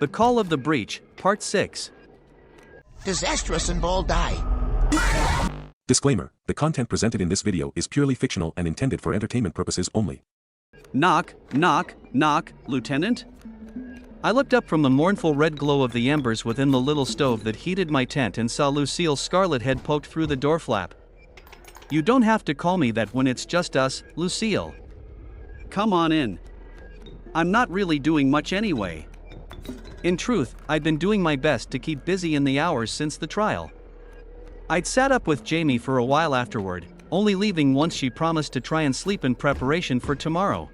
The Call of the Breach, Part 6. DisastrousInvolvedI. Disclaimer: the content presented in this video is purely fictional and intended for entertainment purposes only. Knock, knock, knock, Lieutenant? I looked up from the mournful red glow of the embers within the little stove that heated my tent and saw Lucille's scarlet head poked through the door flap. You don't have to call me that when it's just us, Lucille. Come on in. I'm not really doing much anyway. In truth, I'd been doing my best to keep busy in the hours since the trial. I'd sat up with Jamie for a while afterward, only leaving once she promised to try and sleep in preparation for tomorrow.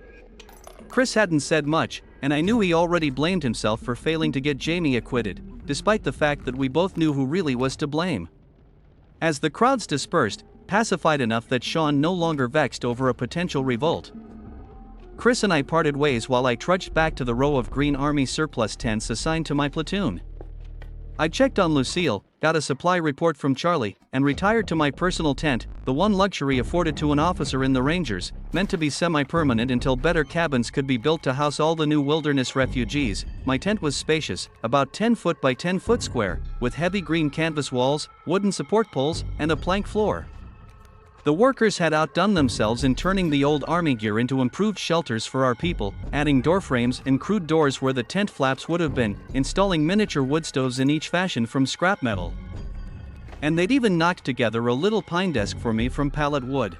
Chris hadn't said much, and I knew he already blamed himself for failing to get Jamie acquitted, despite the fact that we both knew who really was to blame. As the crowds dispersed, pacified enough that Sean no longer vexed over a potential revolt, Chris and I parted ways while I trudged back to the row of Green Army surplus tents assigned to my platoon. I checked on Lucille, got a supply report from Charlie, and retired to my personal tent, the one luxury afforded to an officer in the Rangers, meant to be semi-permanent until better cabins could be built to house all the new wilderness refugees. My tent was spacious, about 10 foot by 10 foot square, with heavy green canvas walls, wooden support poles, and a plank floor. The workers had outdone themselves in turning the old army gear into improved shelters for our people, adding door frames and crude doors where the tent flaps would have been, installing miniature wood stoves in each fashion from scrap metal. And they'd even knocked together a little pine desk for me from pallet wood.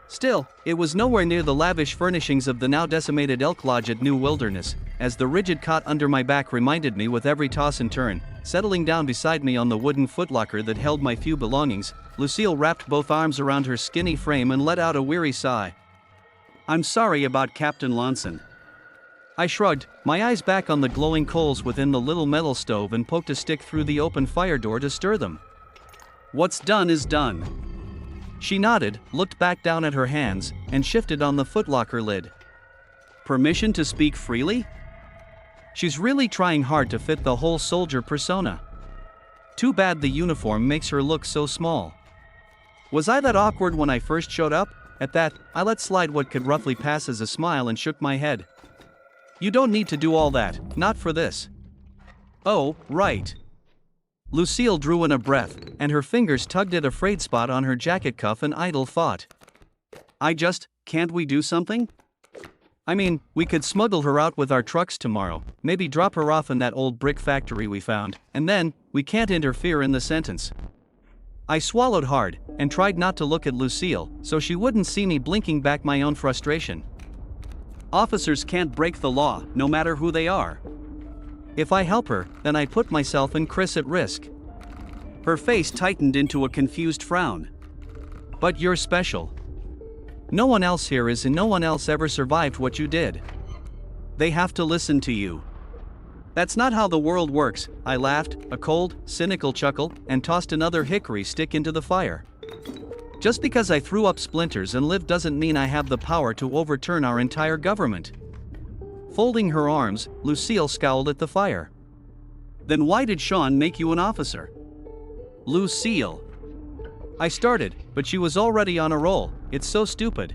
Still, it was nowhere near the lavish furnishings of the now decimated Elk Lodge at New Wilderness, as the rigid cot under my back reminded me with every toss and turn. Settling down beside me on the wooden footlocker that held my few belongings, Lucille wrapped both arms around her skinny frame and let out a weary sigh. "I'm sorry about Captain Lonson." I shrugged, my eyes back on the glowing coals within the little metal stove, and poked a stick through the open fire door to stir them. "What's done is done." She nodded, looked back down at her hands, and shifted on the footlocker lid. "Permission to speak freely?" She's really trying hard to fit the whole soldier persona. Too bad the uniform makes her look so small. Was I that awkward when I first showed up? At that, I let slide what could roughly pass as a smile and shook my head. "You don't need to do all that, not for this." "Oh, right." Lucille drew in a breath, and her fingers tugged at a frayed spot on her jacket cuff in idle thought. Can't we do something? I mean, we could smuggle her out with our trucks tomorrow, maybe drop her off in that old brick factory we found, and then, we can't interfere in the sentence. I swallowed hard, and tried not to look at Lucille, so she wouldn't see me blinking back my own frustration. Officers can't break the law, no matter who they are. If I help her, then I put myself and Chris at risk. Her face tightened into a confused frown. "But you're special. No one else here is, and no one else ever survived what you did. They have to listen to you." "That's not how the world works," I laughed, a cold, cynical chuckle, and tossed another hickory stick into the fire. "Just because I threw up splinters and lived doesn't mean I have the power to overturn our entire government." Folding her arms, Lucille scowled at the fire. "Then why did Sean make you an officer?" "Lucille." I started, but she was already on a roll. "It's so stupid.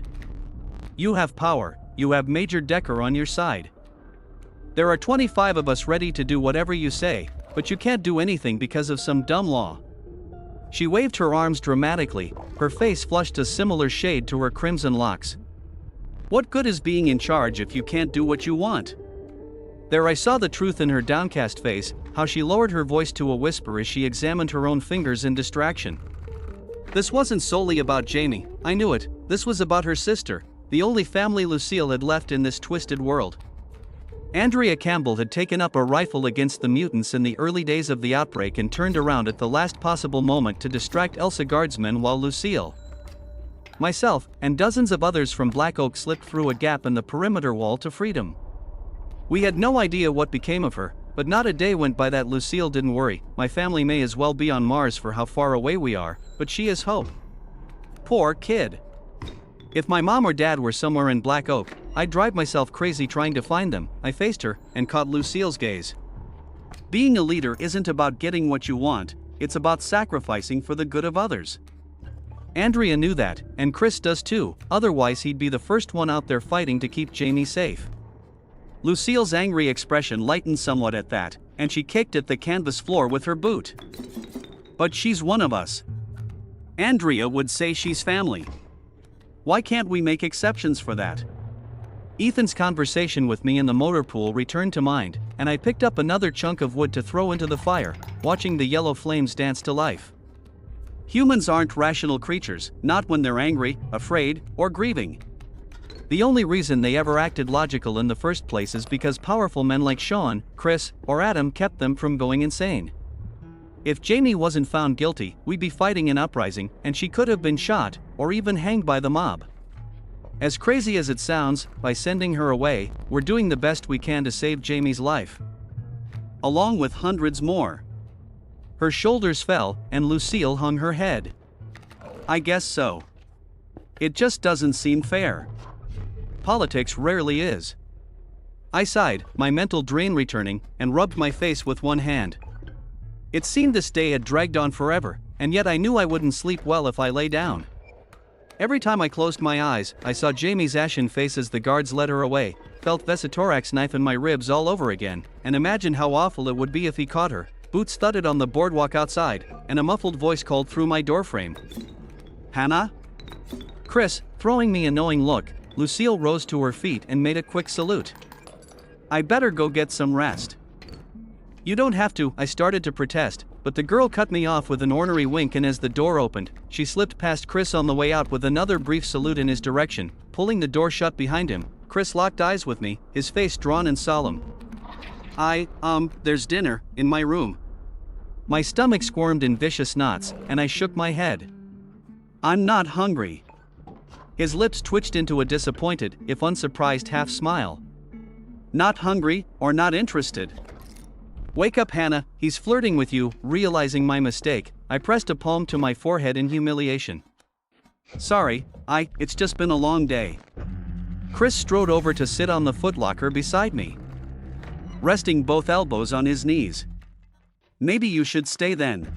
You have power, you have Major Decker on your side. There are 25 of us ready to do whatever you say, but you can't do anything because of some dumb law." She waved her arms dramatically, her face flushed a similar shade to her crimson locks. "What good is being in charge if you can't do what you want?" There I saw the truth in her downcast face, how she lowered her voice to a whisper as she examined her own fingers in distraction. This wasn't solely about Jamie, I knew it. This was about her sister, the only family Lucille had left in this twisted world. Andrea Campbell had taken up a rifle against the mutants in the early days of the outbreak and turned around at the last possible moment to distract Elsa Guardsmen, while Lucille, myself, and dozens of others from Black Oak slipped through a gap in the perimeter wall to freedom. We had no idea what became of her, but not a day went by that Lucille didn't worry. "My family may as well be on Mars for how far away we are, but she is hope." Poor kid. If my mom or dad were somewhere in Black Oak, I'd drive myself crazy trying to find them. I faced her, and caught Lucille's gaze. "Being a leader isn't about getting what you want, it's about sacrificing for the good of others." Andrea knew that, and Chris does too, otherwise he'd be the first one out there fighting to keep Jamie safe. Lucille's angry expression lightened somewhat at that, and she kicked at the canvas floor with her boot. But she's one of us. Andrea would say she's family. Why can't we make exceptions for that? Ethan's conversation with me in the motor pool returned to mind, and I picked up another chunk of wood to throw into the fire, watching the yellow flames dance to life. Humans aren't rational creatures, not when they're angry, afraid, or grieving. The only reason they ever acted logical in the first place is because powerful men like Sean, Chris, or Adam kept them from going insane. If Jamie wasn't found guilty, we'd be fighting an uprising, and she could have been shot, or even hanged by the mob. As crazy as it sounds, by sending her away, we're doing the best we can to save Jamie's life. Along with hundreds more. Her shoulders fell, and Lucille hung her head. I guess so. It just doesn't seem fair. Politics rarely is. I sighed, my mental drain returning, and rubbed my face with one hand. It seemed this day had dragged on forever, and yet I knew I wouldn't sleep well if I lay down. Every time I closed my eyes, I saw Jamie's ashen face as the guards led her away, felt Vesitorax knife in my ribs all over again, and imagined how awful it would be if he caught her. Boots thudded on the boardwalk outside, and a muffled voice called through my doorframe. Hannah? Chris, throwing me a knowing look, Lucille rose to her feet and made a quick salute. I better go get some rest. You don't have to, I started to protest, but the girl cut me off with an ornery wink, and as the door opened, she slipped past Chris on the way out with another brief salute in his direction. Pulling the door shut behind him, Chris locked eyes with me, his face drawn and solemn. There's dinner in my room. My stomach squirmed in vicious knots, and I shook my head. I'm not hungry. His lips twitched into a disappointed, if unsurprised, half smile. Not hungry, or not interested. Wake up, Hannah, he's flirting with you. Realizing my mistake, I pressed a palm to my forehead in humiliation. Sorry, it's just been a long day. Chris strode over to sit on the footlocker beside me, resting both elbows on his knees. Maybe you should stay then.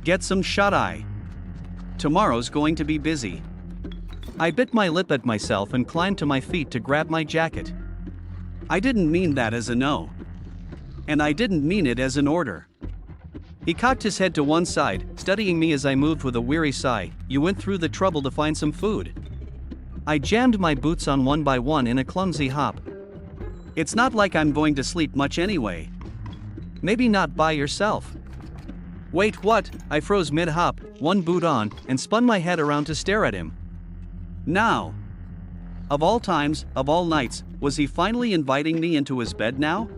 Get some shut-eye. Tomorrow's going to be busy. I bit my lip at myself and climbed to my feet to grab my jacket. I didn't mean that as a no. And I didn't mean it as an order. He cocked his head to one side, studying me as I moved with a weary sigh. You went through the trouble to find some food. I jammed my boots on one by one in a clumsy hop. It's not like I'm going to sleep much anyway. Maybe not by yourself. Wait, what? I froze mid-hop, one boot on, and spun my head around to stare at him. Now. Of all times, of all nights, was he finally inviting me into his bed now?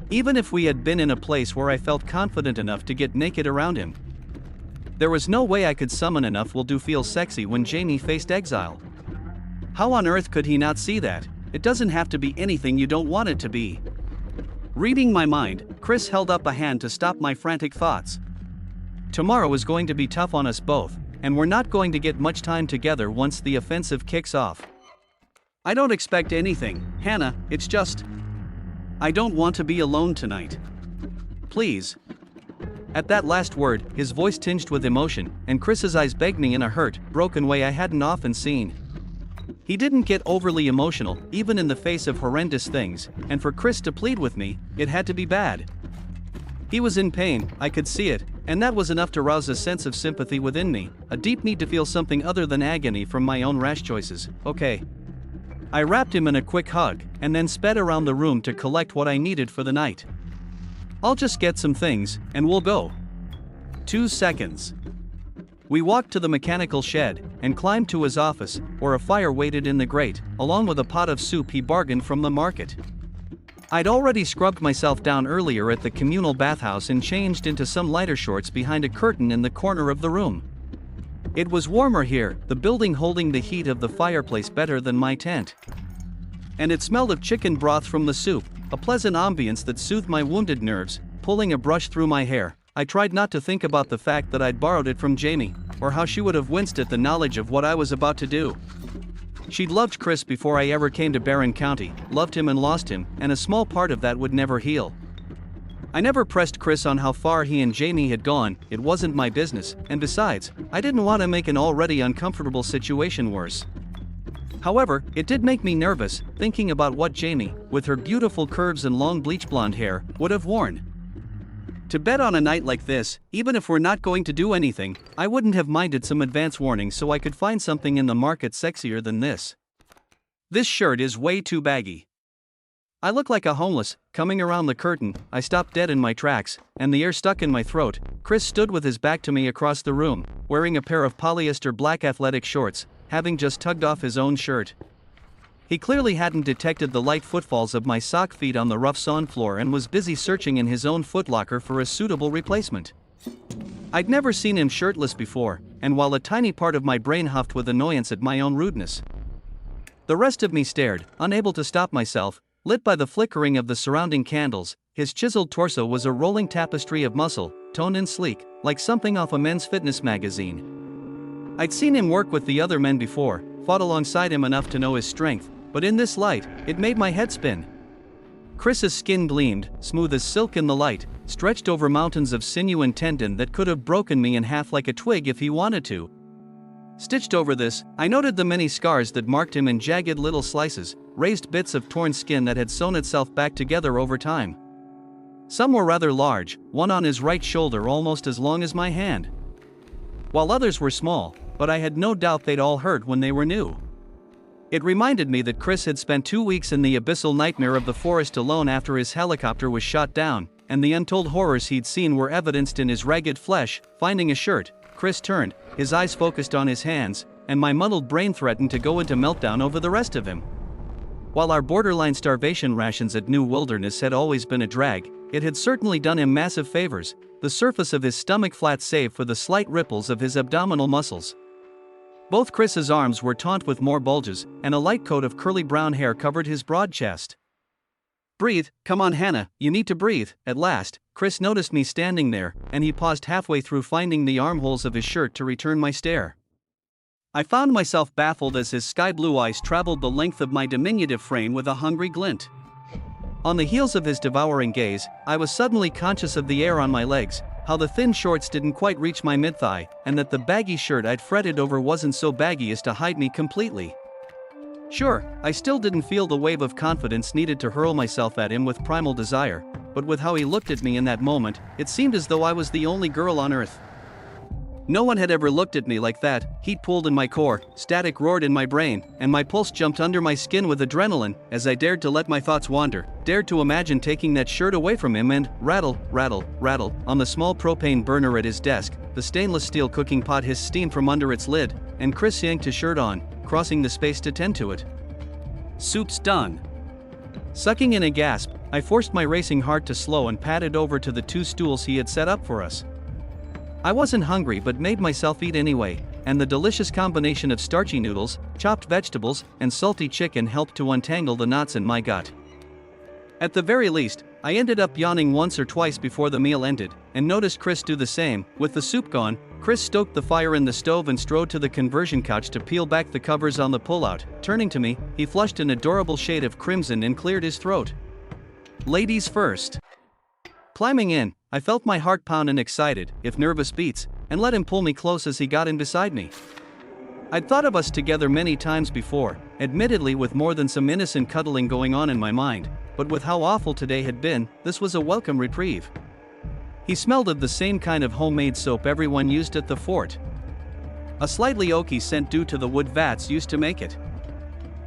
Even if we had been in a place where I felt confident enough to get naked around him, there was no way I could summon enough will to feel sexy when Jamie faced exile. How on earth could he not see that? It doesn't have to be anything you don't want it to be. Reading my mind, Chris held up a hand to stop my frantic thoughts. Tomorrow is going to be tough on us both, and we're not going to get much time together once the offensive kicks off. I don't expect anything, Hannah, it's just, I don't want to be alone tonight. Please. At that last word, his voice tinged with emotion, and Chris's eyes begged me in a hurt, broken way I hadn't often seen. He didn't get overly emotional, even in the face of horrendous things, and for Chris to plead with me, it had to be bad. He was in pain, I could see it, and that was enough to rouse a sense of sympathy within me, a deep need to feel something other than agony from my own rash choices. Okay. I wrapped him in a quick hug, and then sped around the room to collect what I needed for the night. I'll just get some things, and we'll go. 2 seconds. We walked to the mechanical shed, and climbed to his office, where a fire waited in the grate, along with a pot of soup he bargained from the market. I'd already scrubbed myself down earlier at the communal bathhouse and changed into some lighter shorts behind a curtain in the corner of the room. It was warmer here, the building holding the heat of the fireplace better than my tent. And it smelled of chicken broth from the soup, a pleasant ambience that soothed my wounded nerves. Pulling a brush through my hair, I tried not to think about the fact that I'd borrowed it from Jamie, or how she would have winced at the knowledge of what I was about to do. She'd loved Chris before I ever came to Barron County, loved him and lost him, and a small part of that would never heal. I never pressed Chris on how far he and Jamie had gone, it wasn't my business, and besides, I didn't want to make an already uncomfortable situation worse. However, it did make me nervous, thinking about what Jamie, with her beautiful curves and long bleach blonde hair, would have worn. To bed on a night like this, even if we're not going to do anything, I wouldn't have minded some advance warning so I could find something in the market sexier than this. This shirt is way too baggy. I look like a homeless. Coming around the curtain, I stopped dead in my tracks, and the air stuck in my throat. Chris stood with his back to me across the room, wearing a pair of polyester black athletic shorts, having just tugged off his own shirt. He clearly hadn't detected the light footfalls of my sock feet on the rough sawn floor and was busy searching in his own footlocker for a suitable replacement. I'd never seen him shirtless before, and while a tiny part of my brain huffed with annoyance at my own rudeness, the rest of me stared, unable to stop myself. Lit by the flickering of the surrounding candles, his chiseled torso was a rolling tapestry of muscle, toned and sleek, like something off a men's fitness magazine. I'd seen him work with the other men before, fought alongside him enough to know his strength, but in this light, it made my head spin. Chris's skin gleamed, smooth as silk in the light, stretched over mountains of sinew and tendon that could have broken me in half like a twig if he wanted to. Stitched over this, I noted the many scars that marked him in jagged little slices, raised bits of torn skin that had sewn itself back together over time. Some were rather large, one on his right shoulder almost as long as my hand, while others were small, but I had no doubt they'd all hurt when they were new. It reminded me that Chris had spent 2 weeks in the abyssal nightmare of the forest alone after his helicopter was shot down, and the untold horrors he'd seen were evidenced in his ragged flesh. Finding a shirt, Chris turned, his eyes focused on his hands, and my muddled brain threatened to go into meltdown over the rest of him. While our borderline starvation rations at New Wilderness had always been a drag, it had certainly done him massive favors, the surface of his stomach flat save for the slight ripples of his abdominal muscles. Both Chris's arms were taut with more bulges, and a light coat of curly brown hair covered his broad chest. "Breathe, come on Hannah, you need to breathe." At last, Chris noticed me standing there, and he paused halfway through finding the armholes of his shirt to return my stare. I found myself baffled as his sky-blue eyes traveled the length of my diminutive frame with a hungry glint. On the heels of his devouring gaze, I was suddenly conscious of the air on my legs, how the thin shorts didn't quite reach my mid-thigh, and that the baggy shirt I'd fretted over wasn't so baggy as to hide me completely. Sure, I still didn't feel the wave of confidence needed to hurl myself at him with primal desire, but with how he looked at me in that moment, it seemed as though I was the only girl on earth. No one had ever looked at me like that. Heat pooled in my core, static roared in my brain, and my pulse jumped under my skin with adrenaline as I dared to let my thoughts wander, dared to imagine taking that shirt away from him and rattle, rattle, rattle on the small propane burner at his desk. The stainless steel cooking pot hissed steam from under its lid, and Chris yanked his shirt on, crossing the space to tend to it. "Soup's done." Sucking in a gasp, I forced my racing heart to slow and padded over to the 2 stools he had set up for us. I wasn't hungry but made myself eat anyway, and the delicious combination of starchy noodles, chopped vegetables, and salty chicken helped to untangle the knots in my gut. At the very least, I ended up yawning once or twice before the meal ended, and noticed Chris do the same. With the soup gone, Chris stoked the fire in the stove and strode to the conversion couch to peel back the covers on the pullout. Turning to me, he flushed an adorable shade of crimson and cleared his throat. "Ladies first." Climbing in, I felt my heart pound in excited, if nervous beats, and let him pull me close as he got in beside me. I'd thought of us together many times before, admittedly with more than some innocent cuddling going on in my mind, but with how awful today had been, this was a welcome reprieve. He smelled of the same kind of homemade soap everyone used at the fort, a slightly oaky scent due to the wood vats used to make it.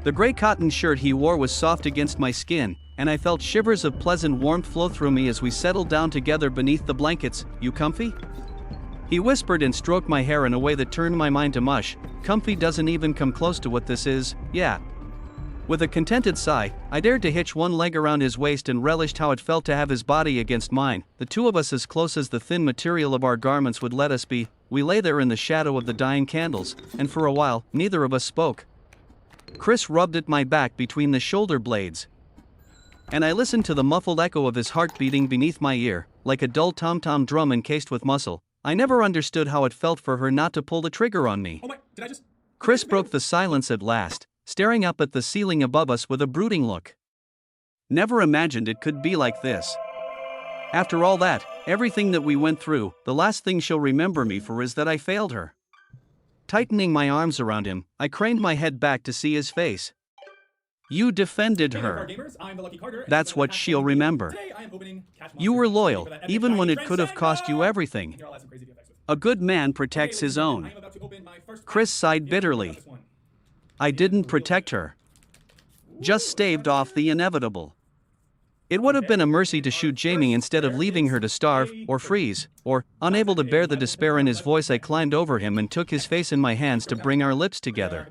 The gray cotton shirt he wore was soft against my skin, and I felt shivers of pleasant warmth flow through me as we settled down together beneath the blankets. "You comfy?" He whispered and stroked my hair in a way that turned my mind to mush. "Comfy doesn't even come close to what this is, yeah." With a contented sigh, I dared to hitch one leg around his waist and relished how it felt to have his body against mine, the two of us as close as the thin material of our garments would let us be. We lay there in the shadow of the dying candles, and for a while, neither of us spoke. Chris rubbed at my back between the shoulder blades, and I listened to the muffled echo of his heart beating beneath my ear, like a dull tom-tom drum encased with muscle. I never understood how it felt for her not to pull the trigger on me. Chris broke the silence at last, staring up at the ceiling above us with a brooding look. "Never imagined it could be like this. After all that, everything that we went through, the last thing she'll remember me for is that I failed her." Tightening my arms around him, I craned my head back to see his face. You defended her. That's what she'll remember. You were loyal, even when it could have cost you everything. A good man protects his own. Chris sighed bitterly. I didn't protect her. Just staved off the inevitable. It would have been a mercy to shoot Jamie instead of leaving her to starve, or freeze, or, unable to bear the despair in his voice, I climbed over him and took his face in my hands to bring our lips together.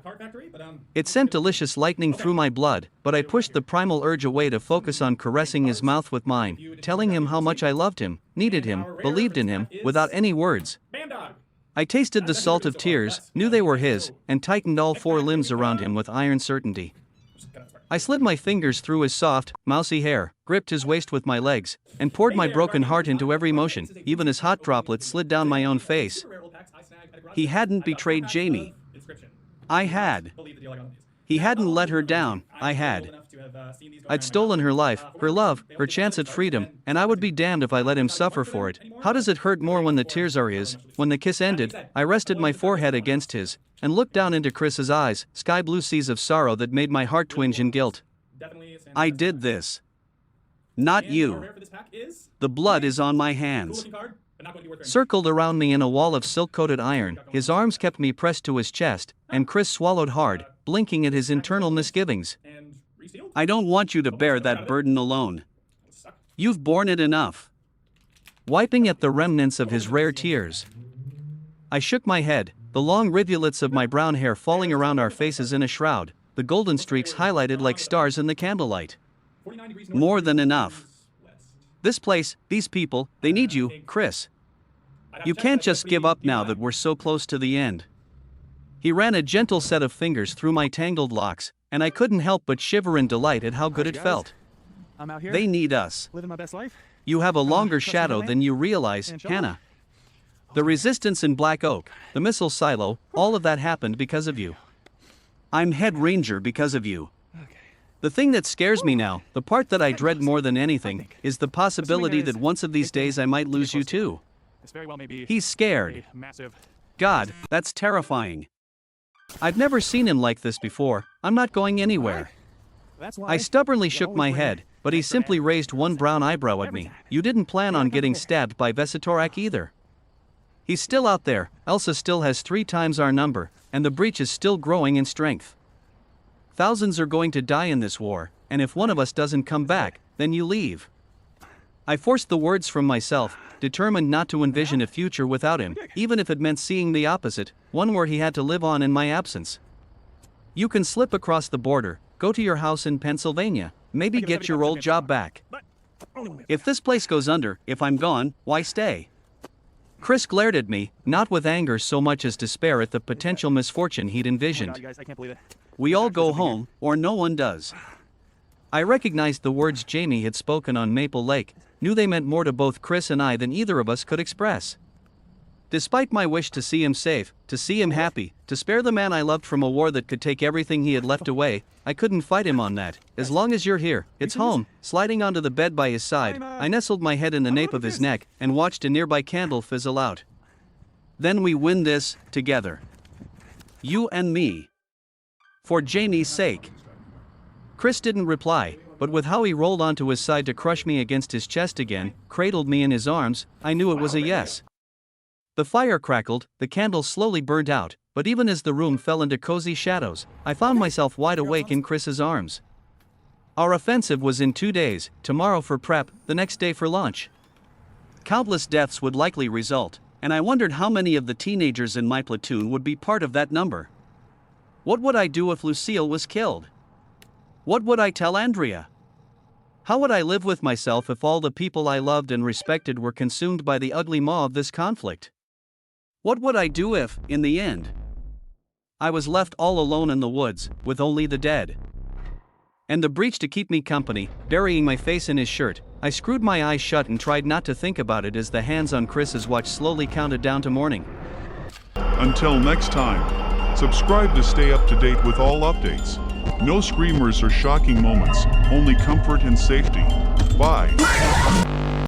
It sent delicious lightning through my blood, but I pushed the primal urge away to focus on caressing his mouth with mine, telling him how much I loved him, needed him, believed in him, without any words. I tasted the salt of tears, knew they were his, and tightened all 4 limbs around him with iron certainty. I slid my fingers through his soft, mousy hair, gripped his waist with my legs, and poured my broken heart into every motion, even as hot droplets slid down my own face. He hadn't betrayed Jamie. I had. He hadn't let her down. I had. I'd stolen her life, her love, her chance at freedom, and I would be damned if I let him suffer for it. How does it hurt more when the tears are his? When the kiss ended, I rested my forehead against his, and looked down into Chris's eyes, sky blue seas of sorrow that made my heart twinge in guilt. I did this. Not you. The blood is on my hands. Circled around me in a wall of silk-coated iron, his arms kept me pressed to his chest, and Chris swallowed hard, blinking at his internal misgivings. I don't want you to bear that burden alone. You've borne it enough. Wiping at the remnants of his rare tears, I shook my head, the long rivulets of my brown hair falling around our faces in a shroud, the golden streaks highlighted like stars in the candlelight. More than enough. This place, these people, they need you, Chris. You can't just give up now that we're so close to the end. He ran a gentle set of fingers through my tangled locks, and I couldn't help but shiver in delight at how good it felt. They need us. Living my best life. You have a longer shadow than you realize, Hannah. The resistance in Black Oak, the missile silo, all of that happened because of you. I'm head ranger because of you. The thing that scares me now, the part that I dread more than anything, is the possibility that once of these days I might lose you too. He's scared. God, that's terrifying. I've never seen him like this before. I'm not going anywhere. I stubbornly shook my head, but he simply raised one brown eyebrow at me. You didn't plan on getting stabbed by Vesitorak either. He's still out there, Elsa still has 3 times our number, and the breach is still growing in strength. Thousands are going to die in this war, and if one of us doesn't come back, then you leave. I forced the words from myself, determined not to envision a future without him, even if it meant seeing the opposite, one where he had to live on in my absence. You can slip across the border, go to your house in Pennsylvania, maybe get your old job back. If this place goes under, if I'm gone, why stay? Chris glared at me, not with anger so much as despair at the potential misfortune he'd envisioned. We all go home, or no one does. I recognized the words Jamie had spoken on Maple Lake, knew they meant more to both Chris and I than either of us could express. Despite my wish to see him safe, to see him happy, to spare the man I loved from a war that could take everything he had left away, I couldn't fight him on that. As long as you're here, it's home. Sliding onto the bed by his side, I nestled my head in the nape of his neck and watched a nearby candle fizzle out. Then we win this, together. You and me. For Jamie's sake. Chris didn't reply, but with how he rolled onto his side to crush me against his chest again, cradled me in his arms, I knew it was a yes. The fire crackled, the candle slowly burned out, but even as the room fell into cozy shadows, I found myself wide awake in Chris's arms. Our offensive was in 2 days, tomorrow for prep, the next day for launch. Countless deaths would likely result, and I wondered how many of the teenagers in my platoon would be part of that number. What would I do if Lucille was killed? What would I tell Andrea? How would I live with myself if all the people I loved and respected were consumed by the ugly maw of this conflict? What would I do if, in the end, I was left all alone in the woods, with only the dead? And the breach to keep me company, burying my face in his shirt, I screwed my eyes shut and tried not to think about it as the hands on Chris's watch slowly counted down to morning. Until next time, subscribe to stay up to date with all updates. No screamers or shocking moments, only comfort and safety. Bye.